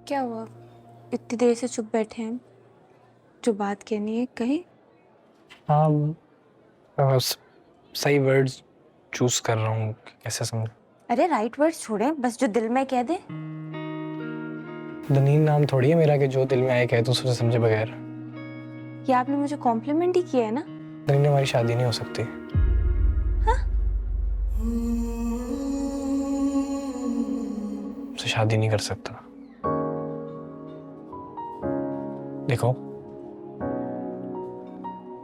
क्या हुआ? इतनी देर से चुप बैठे हैं। जो बात कहनी है कहीं। हाँ। सही वर्ड्स चूज कर रहा हूँ, कैसे समझ। अरे राइट वर्ड्स छोड़ें, बस जो दिल में कह दे। दनीन नाम थोड़ी है मेरा कि जो दिल में आए कहे तो सोचे समझे बगैर। ये आपने मुझे कॉम्प्लीमेंट ही किया है ना? दनीन हमारी शादी नहीं हो सकती। हाँ? उससे शादी नहीं कर सकता। देखो,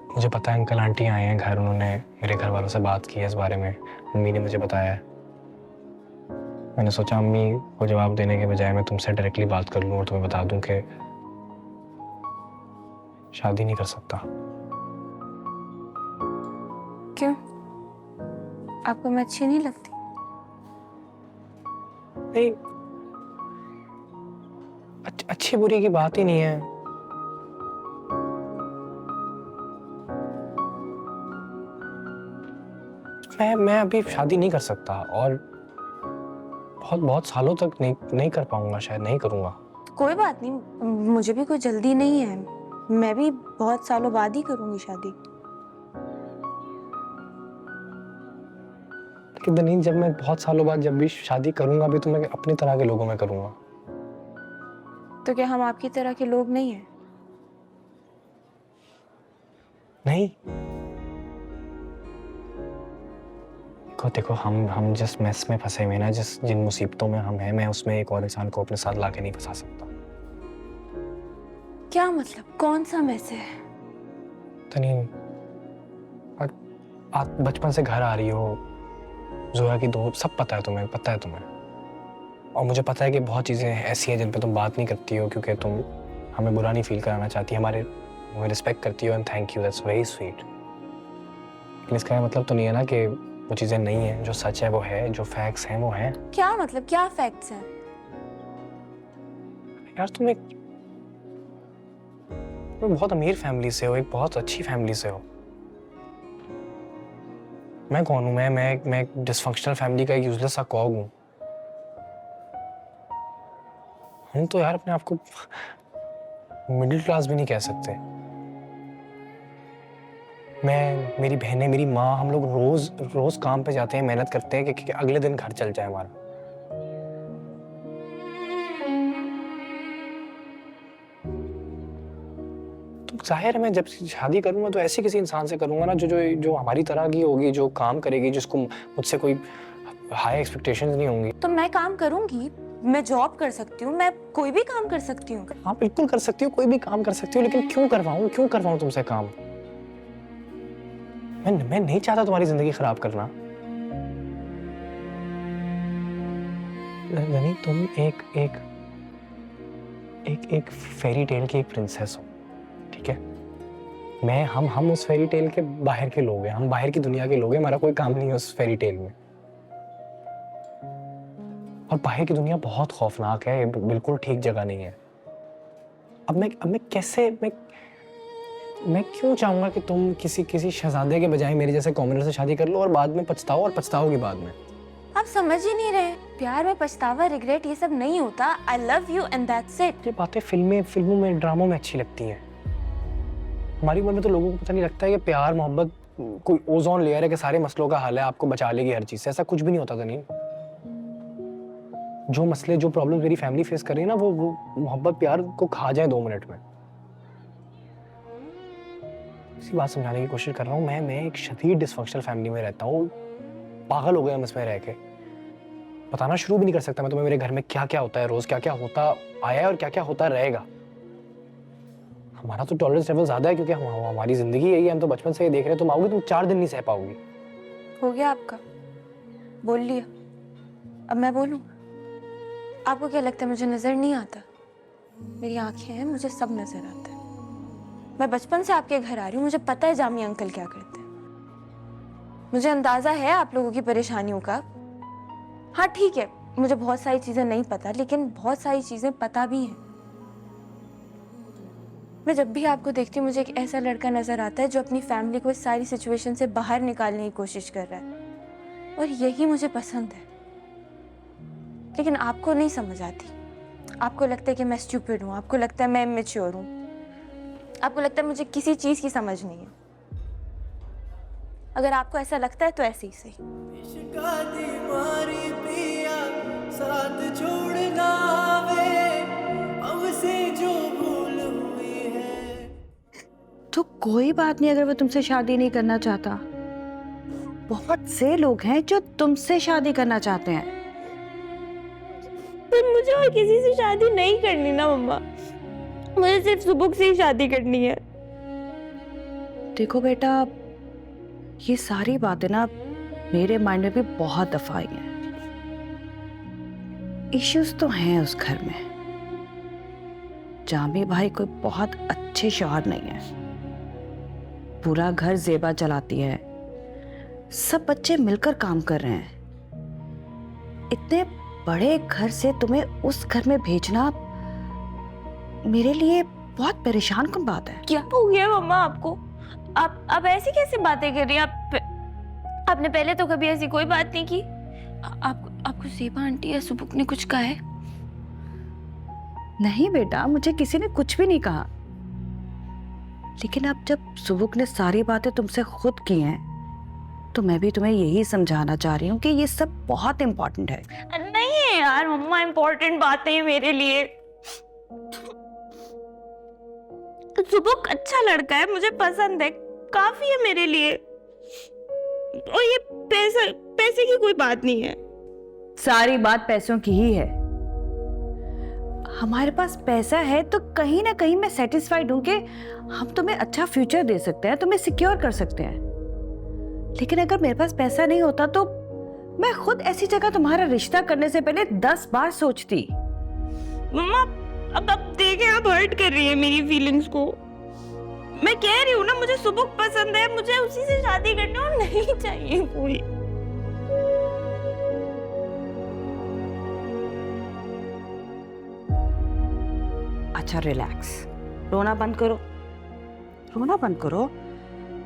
मुझे पता है अंकल आंटी आए हैं घर, उन्होंने मेरे घर वालों से बात की है इस बारे में। मम्मी ने मुझे बताया है। मैंने सोचा अम्मी को जवाब देने के बजाय मैं तुमसे डायरेक्टली बात कर लूं और तुम्हें बता दूं कि शादी नहीं कर सकता। क्यों? आपको मैं अच्छी नहीं लगती? नहीं, अच्छी बुरी की बात ही नहीं है। मैं अभी शादी नहीं कर सकता और बहुत बहुत सालों तक नहीं कर पाऊंगा, शायद नहीं करूंगा। तो कोई बात नहीं, मुझे भी कोई जल्दी नहीं है। मैं भी बहुत सालों बाद ही करूंगी शादी। लेकिन दनीन, जब मैं बहुत सालों बाद जब भी शादी करूंगा भी तो मैं अपनी तरह के लोगों में करूंगा। तो क्या हम आपकी तरह के लोग नहीं हैं? नहीं, देखो देखो, हम जिस मेस में फंसे हुए ना, जिन मुसीबतों में हम हैं, मैं उसमें एक और इंसान को अपने साथ लाके नहीं फंसा सकता। क्या मतलब? कौन सा मैस है? तनीन, आप बचपन से घर आ रही हो, जोया की दो सब पता है तुम्हें, पता है तुम्हें। और मुझे पता है कि बहुत चीज़ें ऐसी हैं जिन पे तुम बात नहीं करती हो क्योंकि तुम हमें बुरा नहीं फील कराना चाहती, हमें रिस्पेक्ट करती हो, and thank you, that's very sweet. लेकिन इसका ये मतलब तो नहीं है ना कि वो चीज़ें नहीं हैं। जो सच है वो है, जो फैक्ट्स हैं वो हैं। क्या मतलब? क्या फैक्ट्स हैं? यार तुम बहुत अमीर फैमिली से हो, एक बहुत अच्छी फैमिली से हो। मैं कौन हूँ? मैं एक डिसफंक्शनल फैमिली का एक यूजलेस सा कॉग हूँ। हम तो यार अपने आप को मिडिल क्लास भी नहीं कह सकते। मैं, मेरी बहनें, मेरी माँ, हम लोग रोज रोज काम पे जाते हैं, मेहनत करते हैं कि अगले दिन घर चल जाए हमारा। तो जाहिर है मैं जब शादी करूंगा तो ऐसे किसी इंसान से करूंगा ना जो जो जो हमारी तरह की होगी, जो काम करेगी, जिसको मुझसे कोई हाई एक्सपेक्टेशंस नहीं होंगी। तो मैं काम करूंगी, मैं जॉब कर सकती हूँ, मैं कोई भी काम कर सकती हूँ। हाँ बिल्कुल कर सकती हो, कोई भी काम कर सकती हो, लेकिन क्यों करवाऊं तुमसे काम? मैं नहीं चाहता तुम्हारी जिंदगी खराब करना। नहीं, तुम एक एक एक एक फेरी टेल की एक प्रिंसेस हो, ठीक है? मैं हम उस फेरी टेल के बाहर के लोग हैं, हम बाहर की दुनिया के लोग हैं, हमारा कोई काम नहीं है उस फेरी टेल में। और बाहर की दुनिया बहुत खौफनाक है, बिल्कुल ठीक जगह नहीं है। अब मैं कैसे मैं क्यों चाहूंगा कि तुम किसी शहजादे के बजाय मेरे जैसे कॉमनर से शादी कर लो और बाद में पछताओ, और पछताओगी बाद में। आप समझ ही नहीं रहे। प्यार में पछतावा, रिग्रेट, ये सब नहीं होता। I love you and that's it. ये बातें फिल्मों में, ड्रामों में अच्छी लगती हैं। हमारी उम्र में तो लोगों को पता नहीं लगता है कि प्यार मोहब्बत कोई ओजोन लेयर है कि सारे मसलों का हल है, आपको बचा लेगी हर चीज से। ऐसा कुछ भी नहीं होता था। नहीं, जो मसले, जो प्रॉब्लम मेरी फैमिली फेस कर रही है ना, वो मोहब्बत प्यार को खा जाए 2 मिनट में। इसी बात समझाने की कोशिश कर रहा हूँ। मैं एक शदीद डिसफंक्शनल फैमिली में रहता हूँ। पागल हो गए हम इसमें रह के। बताना शुरू भी नहीं कर सकता मैं तुम्हें मेरे घर में क्या क्या होता है, रोज क्या क्या होता आया है और क्या क्या होता रहेगा। हमारा तो टॉलरेंस लेवल ज्यादा है क्योंकि हमारी जिंदगी यही है, हम तो बचपन से ये देख रहे हैं। तुम आओगी, तुम 4 दिन नहीं सह पाओगी। हो गया आपका, बोल लिया। अब मैं बोलूं? आपको क्या लगता है मुझे नजर नहीं आता? मेरी आंखें हैं, मुझे सब नजर आता है। मैं बचपन से आपके घर आ रही हूँ, मुझे पता है जामी अंकल क्या करते हैं। मुझे अंदाजा है आप लोगों की परेशानियों का। हाँ ठीक है, मुझे बहुत सारी चीजें नहीं पता, लेकिन बहुत सारी चीजें पता भी हैं। मैं जब भी आपको देखती हूँ मुझे एक ऐसा लड़का नजर आता है जो अपनी फैमिली को इस सारी सिचुएशन से बाहर निकालने की कोशिश कर रहा है, और यही मुझे पसंद है। लेकिन आपको नहीं समझ आती। आपको लगता है कि मैं स्टूपिड हूँ, आपको लगता है मैं इमेच्योर हूँ, आपको लगता है मुझे किसी चीज की समझ नहीं है। अगर आपको ऐसा लगता है तो ऐसे ही सही। साथ छोड़ना वे हमसे जो भूल हुई है। तो कोई बात नहीं अगर वो तुमसे शादी नहीं करना चाहता। बहुत से लोग हैं जो तुमसे शादी करना चाहते हैं। पर मुझे और किसी से शादी नहीं करनी ना मम्मा, मुझे सिर्फ सुबुक से ही शादी करनी है। देखो बेटा, ये सारी बातें ना मेरे माइंड में भी बहुत दफा आई हैं। इश्यूज तो हैं उस घर में। जामी भाई कोई बहुत अच्छे शौहर नहीं है, पूरा घर जेबा चलाती है, सब बच्चे मिलकर काम कर रहे हैं। इतने बड़े घर से तुम्हें उस घर में भेजना मेरे लिए बहुत परेशान कन बात है। क्या हो गया मम्मा आपको? आप ऐसी कैसे बातें कर रही हैं? आपने पहले तो कभी ऐसी कोई बात नहीं की। आपको ज़ेबा आंटी या सुबुक ने कुछ कहा है? नहीं बेटा, मुझे किसी ने कुछ भी नहीं कहा। लेकिन अब जब सुबुक ने सारी बातें तुमसे खुद की हैं, तो मैं भी तुम्हें यही समझाना चाह रही हूँ कि ये सब बहुत इम्पोर्टेंट है। नहीं है यार मम्मा, इम्पोर्टेंट बातें हैं मेरे लिए। सुबुक अच्छा लड़का है, मुझे पसंद है, काफी है मेरे लिए। और ये पैसे की कोई बात नहीं है। सारी बात पैसों की ही है। हमारे पास पैसा है तो कहीं ना कहीं मैं सेटिस्फाइड हूं कि हम तुम्हें अच्छा फ्यूचर दे सकते हैं, तुम्हें सिक्योर कर सकते हैं। लेकिन अगर मेरे पास पैसा नहीं होता तो मैं खुद ऐसी जगह तुम्हारा रिश्ता करने से पहले 10 बार सोचती। मम्मा अब देखे, आप हर्ट कर रही है मेरी फीलिंग्स को। मैं कह रही हूँ ना, मुझे सुबुक पसंद है, मुझे उसी से शादी करनी और नहीं चाहिए कोई। अच्छा रिलैक्स, रोना बंद करो, रोना बंद करो।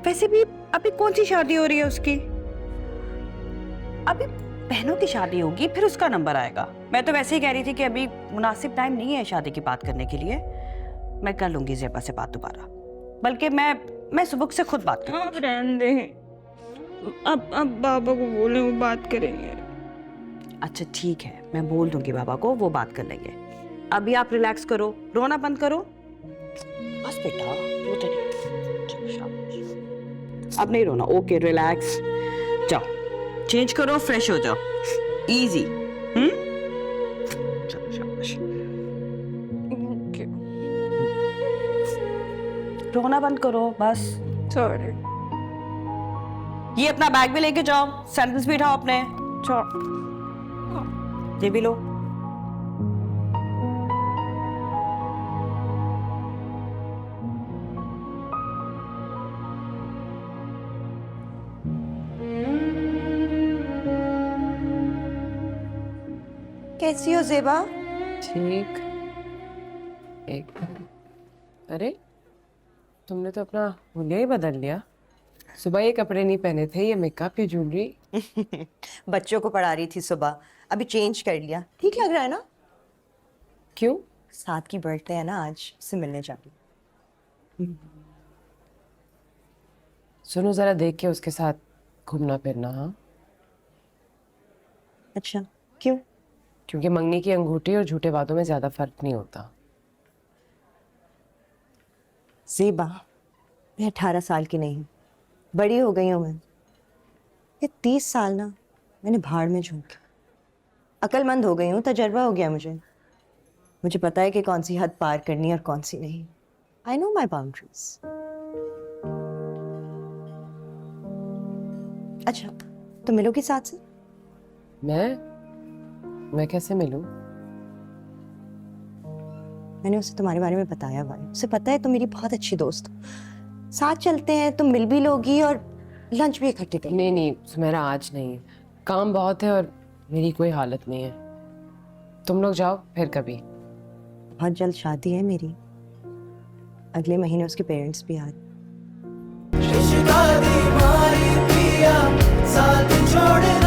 वैसे भी अभी कौन सी शादी हो रही है उसकी? अभी बहनों की शादी होगी, फिर उसका नंबर आएगा। मैं तो वैसे ही कह रही थी कि अभी मुनासिब टाइम नहीं है शादी की बात करने के लिए। मैं कर लूंगी ज़ेबा से बात दोबारा, बल्कि मैं सुबुक से खुद बात करूंगी। आप रहने दें, अब बाबा को बोले, वो बात करेंगे। अच्छा ठीक है, मैं बोल दूंगी बाबा को, वो बात कर लेंगे। अभी आप रिलैक्स करो, रोना बंद करो। बस बेटा, रोते नहीं। चलो शाबाश, अब नहीं रोना। ओके रिलैक्स, जाओ चेंज करो, फ्रेश हो जाओ। इजी। चलो शाबाश, रोना बंद करो बस। सॉरी। ये अपना बैग भी लेके जाओ, सैंडल्स भी उठाओ अपने। ये भी लो। कैसी हो ज़ेबा? ठीक। एक अरे तुमने तो अपना हुलिया ही बदल लिया। सुबह ये कपड़े नहीं पहने थे, ये मेकअप, ये ज्वेलरी। बच्चों को पढ़ा रही थी सुबह, अभी चेंज कर लिया। ठीक लग रहा है ना? क्यों? साथ की बर्थडे है ना आज, उससे मिलने जा रही। सुनो, जरा देख के उसके साथ घूमना फिरना। हाँ अच्छा क्यों? क्योंकि मंगनी की अंगूठी और झूठे वादों में ज्यादा फर्क नहीं होता। ज़ेबा, मैं 18 साल की नहीं हूँ, बड़ी हो गई हूँ मैं। ये 30 साल ना मैंने भाड़ में झोंके। अक्लमंद हो गई हूँ, तजर्बा हो गया मुझे। मुझे पता है कि कौन सी हद पार करनी है और कौन सी नहीं। I know my boundaries. अच्छा, तो मिलोगी साथ से? मैं कैसे मिलूं? मैंने उसे तुम्हारे बारे में बताया हुआ है, उसे पता है तुम मेरी बहुत अच्छी दोस्त हो। साथ चलते हैं, तुम मिल भी लोगी और लंच भी इकट्ठे करेंगे। नहीं नहीं सुमेरा, आज नहीं, काम बहुत है और मेरी कोई हालत नहीं है। तुम लोग जाओ, फिर कभी। बहुत जल्द शादी है मेरी, अगले महीने उसके पेरेंट्स भी आ रहे हैं। साथ छोड़